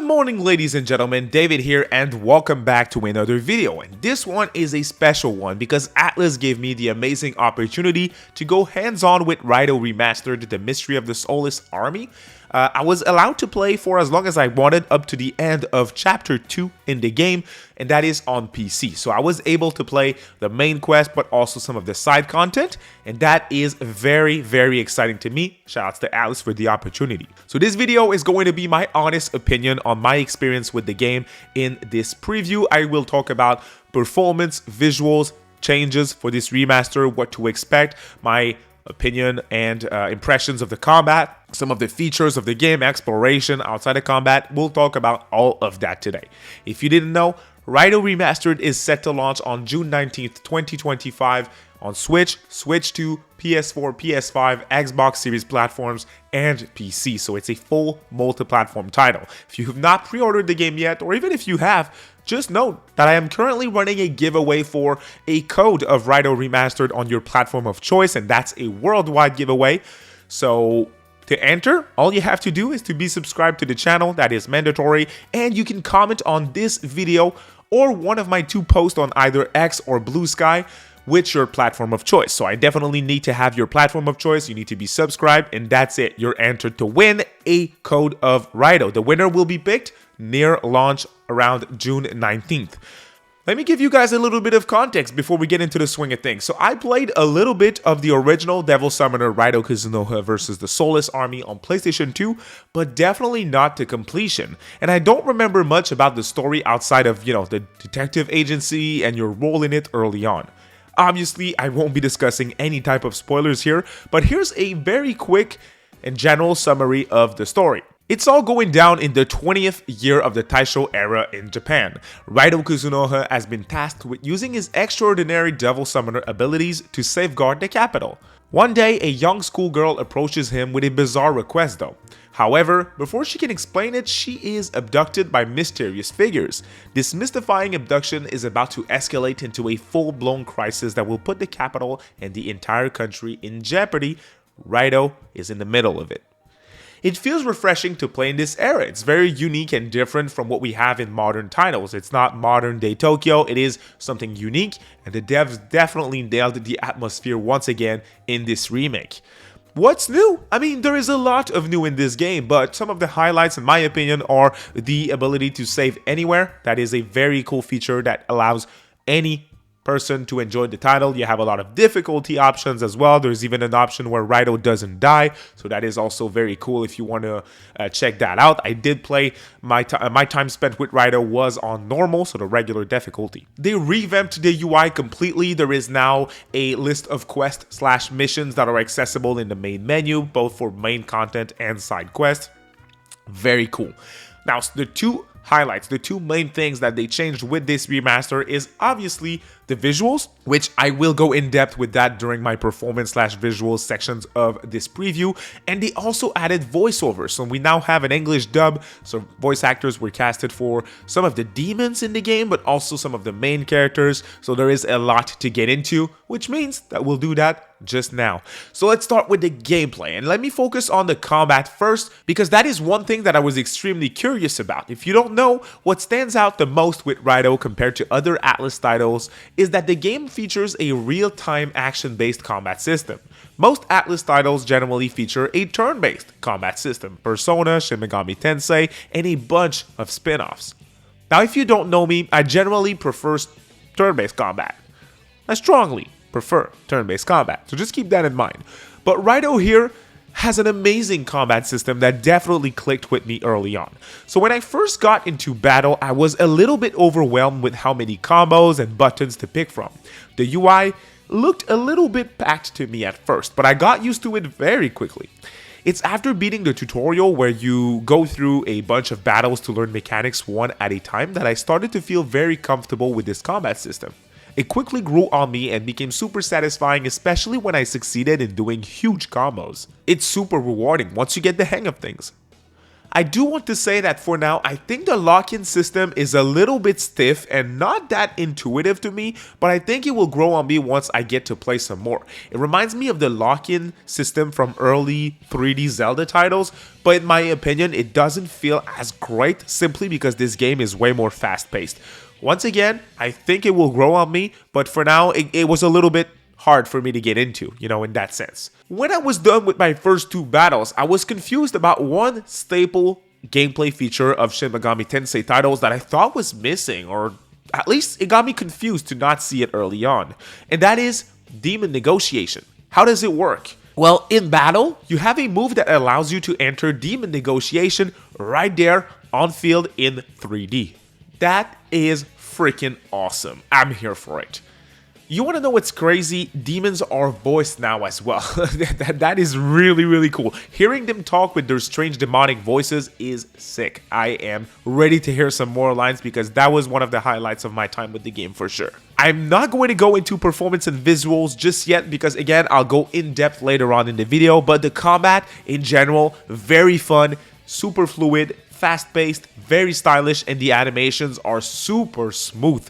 morning, ladies and gentlemen, David here and welcome back to another video. And this one is a special one because Atlus gave me the amazing opportunity to go hands-on with RAIDOU Remastered, the Mystery of the Soulless Army. I was allowed to play for as long as I wanted up to the end of chapter 2 in the game, and that is on PC. So I was able to play the main quest but also some of the side content, and that is very exciting to me. Shoutouts to Atlus for the opportunity. So this video is going to be my honest opinion on my experience with the game. In this preview, I will talk about performance, visuals, changes for this remaster, what to expect, my opinion and impressions of the combat, some of the features of the game, exploration outside of combat. We'll talk about all of that today. If you didn't know, RAIDOU Remastered is set to launch on June 19th, 2025 on Switch, Switch 2, PS4, PS5, Xbox Series platforms, and PC. So it's a full multi-platform title. If you have not pre-ordered the game yet, or even if you have, just note that I am currently running a giveaway for a code of RAIDOU Remastered on your platform of choice, and that's a worldwide giveaway. So to enter, all you have to do is to be subscribed to the channel. That is mandatory, and you can comment on this video or one of my two posts on either X or Blue Sky with your platform of choice. So I definitely need to have your platform of choice. You need to be subscribed, and that's it. You're entered to win a code of RAIDOU. The winner will be picked near launch around June 19th. Let me give you guys a little bit of context before we get into the swing of things. So I played a little bit of the original Devil Summoner Raidou Kuzunoha versus the Soulless Army on PlayStation 2, but definitely not to completion. And I don't remember much about the story outside of, the detective agency and your role in it early on. Obviously, I won't be discussing any type of spoilers here, but here's a very quick and general summary of the story. It's all going down in the 20th year of the Taisho era in Japan. Raidou Kuzunoha has been tasked with using his extraordinary Devil Summoner abilities to safeguard the capital. One day, a young schoolgirl approaches him with a bizarre request though. However, before she can explain it, she is abducted by mysterious figures. This mystifying abduction is about to escalate into a full-blown crisis that will put the capital and the entire country in jeopardy. Raidou is in the middle of it. It feels refreshing to play in this era. It's very unique and different from what we have in modern titles. It's not modern day Tokyo, it is something unique, and the devs definitely nailed the atmosphere once again in this remake. What's new? I mean, there is a lot of new in this game, but some of the highlights in my opinion are the ability to save anywhere. That is a very cool feature that allows any person to enjoy the title. You have a lot of difficulty options as well. There's even an option where Raidou doesn't die, so that is also very cool if you want to check that out. I did play my time spent with Raidou was on normal, so the regular difficulty. They revamped the UI completely. There is now a list of quest/missions that are accessible in the main menu, both for main content and side quests. Very cool. Now, the two highlights, the two main things that they changed with this remaster is obviously the visuals, which I will go in depth with that during my performance/visuals sections of this preview, and they also added voiceovers. So we now have an English dub, so voice actors were casted for some of the demons in the game, but also some of the main characters, so there is a lot to get into, which means that we'll do that just now. So let's start with the gameplay, and let me focus on the combat first, because that is one thing that I was extremely curious about. If you don't know, what stands out the most with Raidou compared to other Atlus titles is that the game features a real-time action-based combat system. Most Atlus titles generally feature a turn-based combat system, Persona, Shin Megami Tensei, and a bunch of spin-offs. Now, if you don't know me, I generally prefer turn-based combat. I strongly prefer turn-based combat, so just keep that in mind. But Raidou here has an amazing combat system that definitely clicked with me early on. So when I first got into battle, I was a little bit overwhelmed with how many combos and buttons to pick from. The UI looked a little bit packed to me at first, but I got used to it very quickly. It's after beating the tutorial where you go through a bunch of battles to learn mechanics one at a time that I started to feel very comfortable with this combat system. It quickly grew on me and became super satisfying, especially when I succeeded in doing huge combos. It's super rewarding once you get the hang of things. I do want to say that for now, I think the lock-in system is a little bit stiff and not that intuitive to me, but I think it will grow on me once I get to play some more. It reminds me of the lock-in system from early 3D Zelda titles, but in my opinion, it doesn't feel as great simply because this game is way more fast-paced. Once again, I think it will grow on me, but for now, it was a little bit hard for me to get into, in that sense. When I was done with my first 2 battles, I was confused about one staple gameplay feature of Shin Megami Tensei titles that I thought was missing, or at least it got me confused to not see it early on, and that is demon negotiation. How does it work? Well, in battle, you have a move that allows you to enter demon negotiation right there on field in 3D. That is freaking awesome. I'm here for it. You want to know what's crazy? Demons are voiced now as well. that is really, really cool. Hearing them talk with their strange demonic voices is sick. I am ready to hear some more lines because that was one of the highlights of my time with the game for sure. I'm not going to go into performance and visuals just yet because again, I'll go in depth later on in the video, but the combat in general, very fun, super fluid, fast-paced, very stylish, and the animations are super smooth.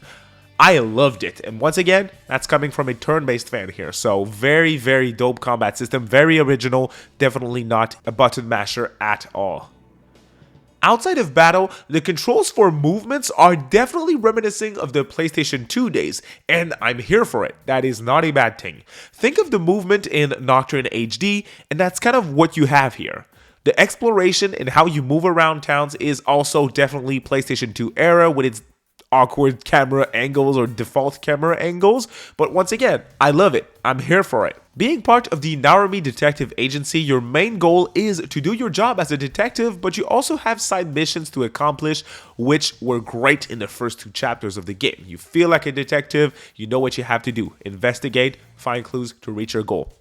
I loved it, and once again, that's coming from a turn-based fan here, so very, very dope combat system, very original, definitely not a button masher at all. Outside of battle, the controls for movements are definitely reminiscent of the PlayStation 2 days, and I'm here for it. That is not a bad thing. Think of the movement in Nocturne HD, and that's kind of what you have here. The exploration and how you move around towns is also definitely PlayStation 2 era with its awkward camera angles or default camera angles, but once again, I love it. I'm here for it. Being part of the Narumi Detective Agency, your main goal is to do your job as a detective, but you also have side missions to accomplish, which were great in the first 2 chapters of the game. You feel like a detective, you know what you have to do. Investigate, find clues to reach your goal.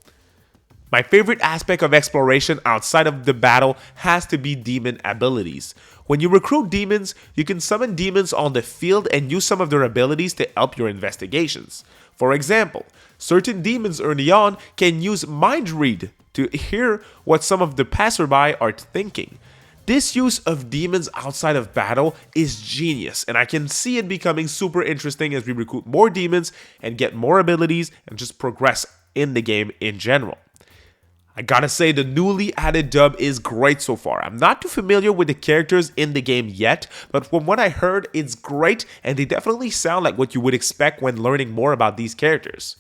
My favorite aspect of exploration outside of the battle has to be demon abilities. When you recruit demons, you can summon demons on the field and use some of their abilities to help your investigations. For example, certain demons early on can use mind read to hear what some of the passerby are thinking. This use of demons outside of battle is genius, and I can see it becoming super interesting as we recruit more demons and get more abilities and just progress in the game in general. I gotta say, the newly added dub is great so far. I'm not too familiar with the characters in the game yet, but from what I heard, it's great, and they definitely sound like what you would expect when learning more about these characters.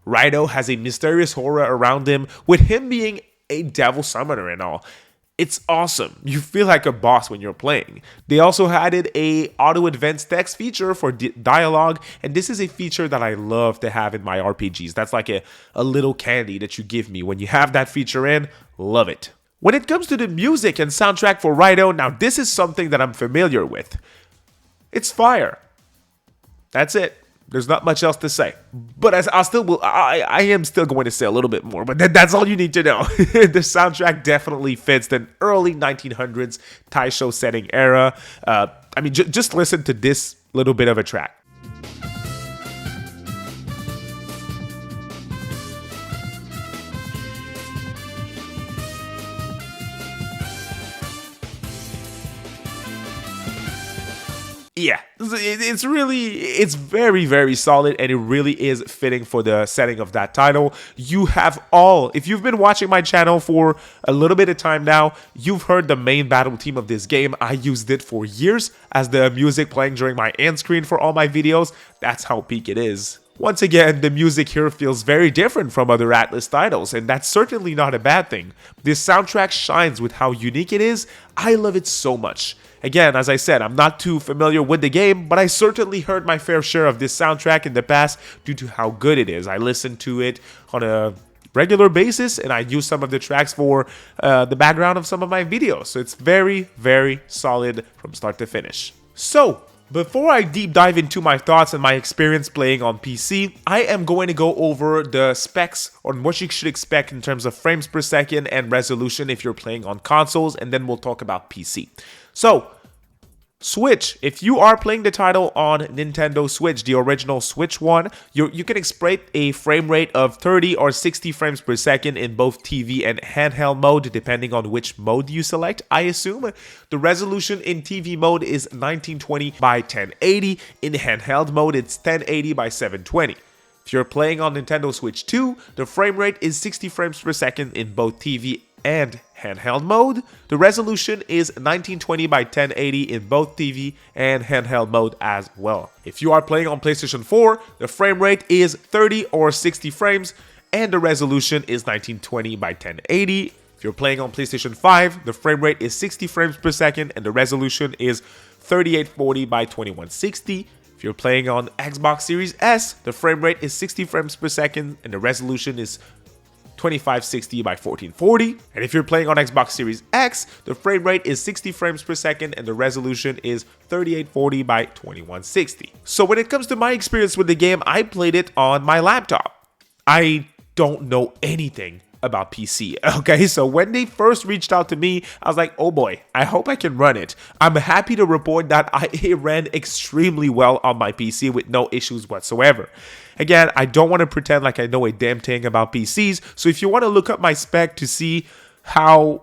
Raidou has a mysterious aura around him, with him being a Devil Summoner and all. It's awesome. You feel like a boss when you're playing. They also added a auto advanced text feature for dialogue, and this is a feature that I love to have in my RPGs. That's like a little candy that you give me when you have that feature in. Love it. When it comes to the music and soundtrack for Raidou, now this is something that I'm familiar with. It's fire. That's it. There's not much else to say, but I am still going to say a little bit more, but that's all you need to know. The soundtrack definitely fits the early 1900s Taisho setting era. I mean, just listen to this little bit of a track. Yeah, it's very, very solid, and it really is fitting for the setting of that title. If you've been watching my channel for a little bit of time now, you've heard the main battle theme of this game. I used it for years as the music playing during my end screen for all my videos. That's how peak it is. Once again, the music here feels very different from other Atlus titles, and that's certainly not a bad thing. This soundtrack shines with how unique it is. I love it so much. Again, as I said, I'm not too familiar with the game, but I certainly heard my fair share of this soundtrack in the past due to how good it is. I listen to it on a regular basis, and I use some of the tracks for the background of some of my videos. So it's very, very solid from start to finish. So, before I deep dive into my thoughts and my experience playing on PC, I am going to go over the specs on what you should expect in terms of frames per second and resolution if you're playing on consoles, and then we'll talk about PC. So, Switch. If you are playing the title on Nintendo Switch, the original Switch one, you can expect a frame rate of 30 or 60 frames per second in both TV and handheld mode, depending on which mode you select, I assume. The resolution in TV mode is 1920 by 1080. In handheld mode, it's 1080 by 720. If you're playing on Nintendo Switch 2, the frame rate is 60 frames per second in both TV and handheld mode. The resolution is 1920 by 1080 in both TV and handheld mode as well. If you are playing on PlayStation 4, the frame rate is 30 or 60 frames and the resolution is 1920 by 1080. If you're playing on PlayStation 5, the frame rate is 60 frames per second and the resolution is 3840 by 2160. If you're playing on Xbox Series S, the frame rate is 60 frames per second and the resolution is 2560 by 1440. And if you're playing on Xbox Series X, the frame rate is 60 frames per second and the resolution is 3840 by 2160. So when it comes to my experience with the game, I played it on my laptop. I don't know anything about PC. Okay, so when they first reached out to me, I was like, oh boy, I hope I can run it. I'm happy to report that it ran extremely well on my PC with no issues whatsoever. Again, I don't want to pretend like I know a damn thing about PCs, so if you want to look up my spec to see on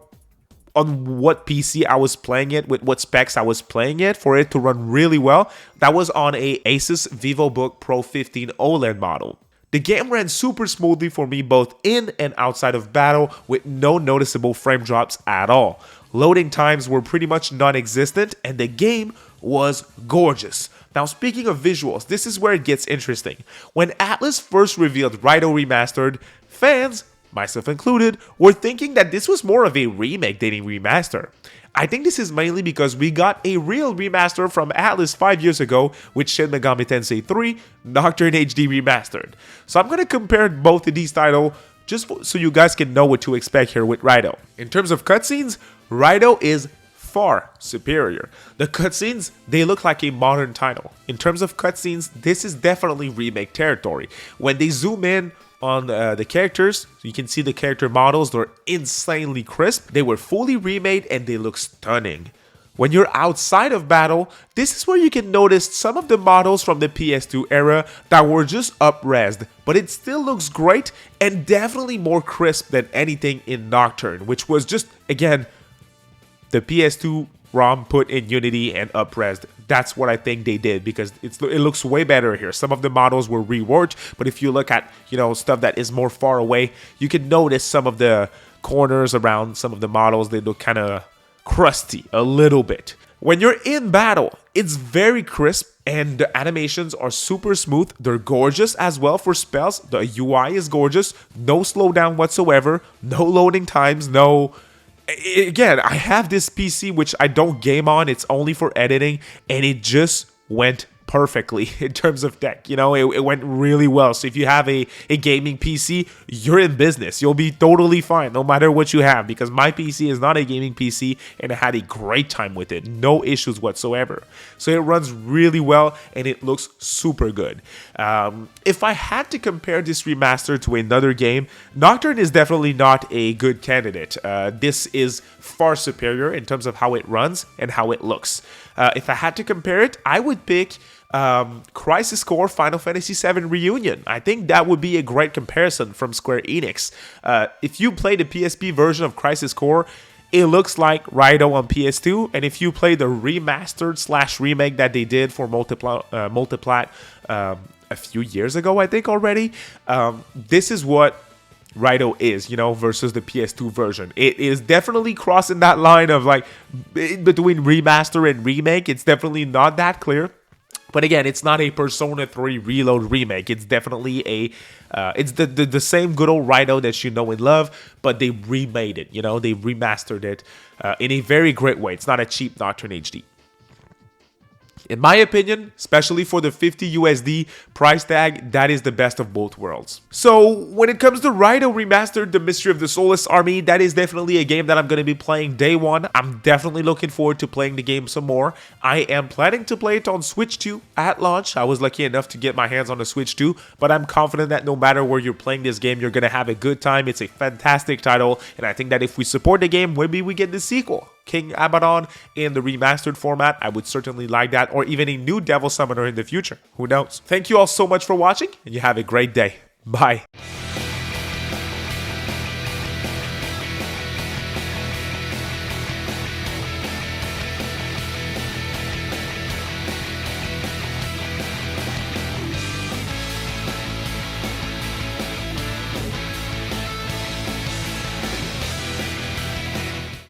what PC I was playing it, with what specs I was playing it, for it to run really well, that was on a Asus VivoBook Pro 15 OLED model. The game ran super smoothly for me both in and outside of battle with no noticeable frame drops at all. Loading times were pretty much non-existent and the game was gorgeous. Now speaking of visuals, this is where it gets interesting. When ATLUS first revealed RAIDOU Remastered, fans, myself included, were thinking that this was more of a remake than a remaster. I think this is mainly because we got a real remaster from ATLUS 5 years ago with Shin Megami Tensei 3 Nocturne HD Remastered. So I'm going to compare both of these titles just so you guys can know what to expect here with RAIDOU. In terms of cutscenes, RAIDOU is far superior. The cutscenes, they look like a modern title. In terms of cutscenes, this is definitely remake territory. When they zoom in on the characters, you can see the character models, they're insanely crisp. They were fully remade and they look stunning. When you're outside of battle, this is where you can notice some of the models from the PS2 era that were just up-resed, but it still looks great and definitely more crisp than anything in Nocturne, which was just, again, the PS2 ROM put in Unity and up-resed. That's what I think they did because it looks way better here. Some of the models were reworked, but if you look at, stuff that is more far away, you can notice some of the corners around some of the models, they look kind of crusty a little bit. When you're in battle, it's very crisp and the animations are super smooth. They're gorgeous as well for spells. The UI is gorgeous. No slowdown whatsoever. No loading times. No... Again, I have this PC which I don't game on. It's only for editing and it just went perfectly in terms of tech. It went really well. So if you have a gaming PC, you're in business. You'll be totally fine no matter what you have, because my PC is not a gaming PC and I had a great time with it. No issues whatsoever. So it runs really well and it looks super good. If I had to compare this remaster to another game, Nocturne is definitely not a good candidate. This is far superior in terms of how it runs and how it looks. If I had to compare it, I would pick Crisis Core Final Fantasy VII Reunion. I think that would be a great comparison from Square Enix. If you play the PSP version of Crisis Core, it looks like RAIDOU on PS2, and if you play the remastered / remake that they did for Multiplat a few years ago, I think already, this is what RAIDOU is, versus the PS2 version. It is definitely crossing that line of like between remaster and remake. It's definitely not that clear. But again, it's not a Persona 3 Reload remake. It's definitely it's the same good old RAIDOU that you know and love, but they remade it, they remastered it in a very great way. It's not a cheap Nocturne HD. In my opinion, especially for the 50 USD price tag, that is the best of both worlds. So when it comes to RAIDOU Remastered, The Mystery of the Soulless Army, that is definitely a game that I'm going to be playing day one. I'm definitely looking forward to playing the game some more. I am planning to play it on Switch 2 at launch. I was lucky enough to get my hands on the Switch 2, but I'm confident that no matter where you're playing this game, you're going to have a good time. It's a fantastic title, and I think that if we support the game, maybe we get the sequel. King Abaddon in the remastered format. I would certainly like that, or even a new Devil Summoner in the future. Who knows? Thank you all so much for watching, and you have a great day. Bye.